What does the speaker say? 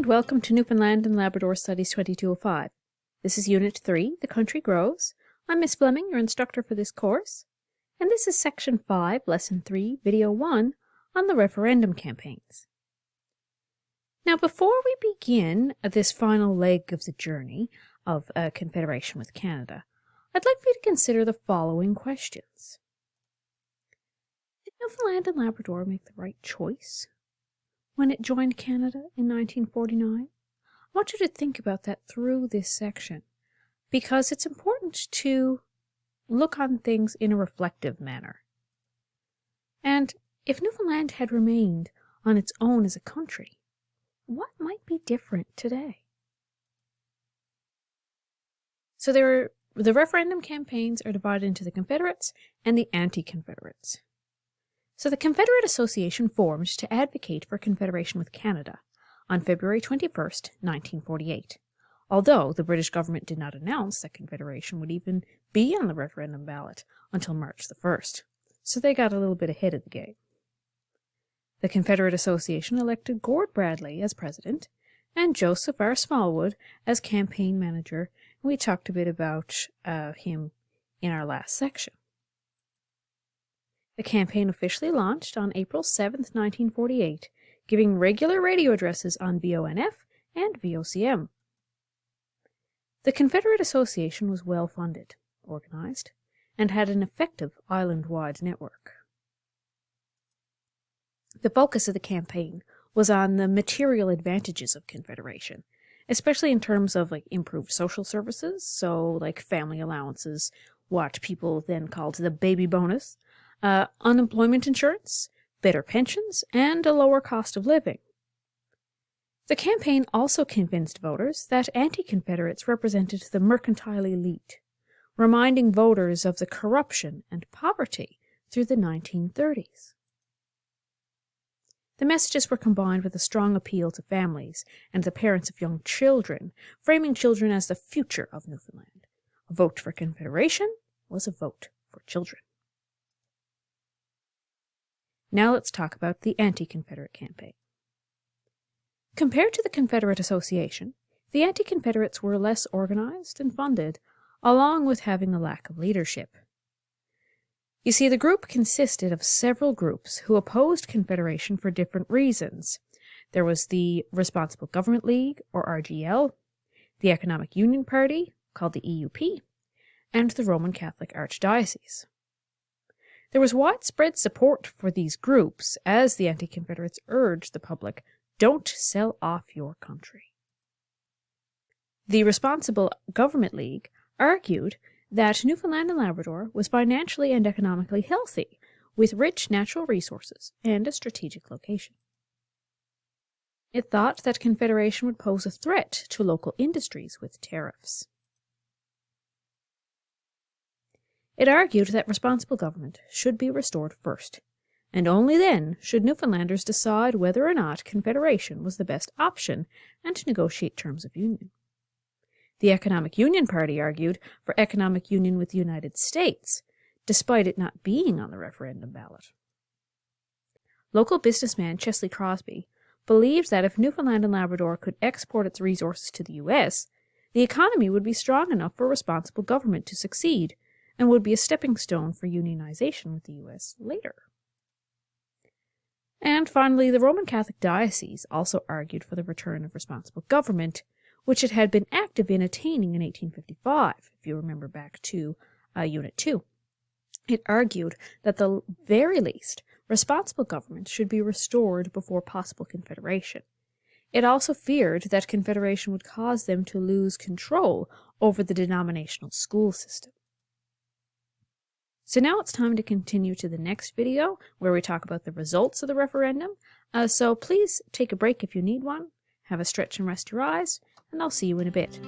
welcome to Newfoundland and Labrador Studies 2205. This is Unit 3, The Country Grows. I'm Miss Fleming, your instructor for this course, and this is Section 5, Lesson 3, Video 1 on the referendum campaigns. Now, before we begin this final leg of the journey of Confederation with Canada, I'd like for you to consider the following questions. Did Newfoundland and Labrador make the right choice when it joined Canada in 1949? I want you to think about that through this section, because it's important to look on things in a reflective manner. And if Newfoundland had remained on its own as a country, what might be different today? So the referendum campaigns are divided into the Confederates and the anti-Confederates. So the Confederate Association formed to advocate for Confederation with Canada on February 21st, 1948, although the British government did not announce that Confederation would even be on the referendum ballot until March the 1st, so they got a little bit ahead of the game. The Confederate Association elected Gord Bradley as president and Joseph R. Smallwood as campaign manager. We talked a bit about him in our last section. The campaign officially launched on April 7, 1948, giving regular radio addresses on VONF and VOCM. The Confederate Association was well funded, organized, and had an effective island-wide network. The focus of the campaign was on the material advantages of Confederation, especially in terms of improved social services, so like family allowances, what people then called the baby bonus, unemployment insurance, better pensions, and a lower cost of living. The campaign also convinced voters that anti-Confederates represented the mercantile elite, reminding voters of the corruption and poverty through the 1930s. The messages were combined with a strong appeal to families and the parents of young children, framing children as the future of Newfoundland. A vote for Confederation was a vote for children. Now let's talk about the anti-Confederate campaign. Compared to the Confederate Association, the anti-Confederates were less organized and funded, along with having a lack of leadership. You see, the group consisted of several groups who opposed Confederation for different reasons. There was the Responsible Government League, or RGL, the Economic Union Party, called the EUP, and the Roman Catholic Archdiocese. There was widespread support for these groups as the anti-Confederates urged the public, don't sell off your country. The Responsible Government League argued that Newfoundland and Labrador was financially and economically healthy, with rich natural resources and a strategic location. It thought that Confederation would pose a threat to local industries with tariffs. It argued that responsible government should be restored first, and only then should Newfoundlanders decide whether or not Confederation was the best option and negotiate terms of union. The Economic Union Party argued for economic union with the United States, despite it not being on the referendum ballot. Local businessman Chesley Crosby believed that if Newfoundland and Labrador could export its resources to the U.S., the economy would be strong enough for responsible government to succeed, and would be a stepping stone for unionization with the U.S. later. And finally, the Roman Catholic Diocese also argued for the return of responsible government, which it had been active in attaining in 1855, if you remember back to Unit 2. It argued that the very least, responsible government should be restored before possible Confederation. It also feared that Confederation would cause them to lose control over the denominational school system. So now it's time to continue to the next video where we talk about the results of the referendum. So please take a break if you need one, have a stretch and rest your eyes, and I'll see you in a bit.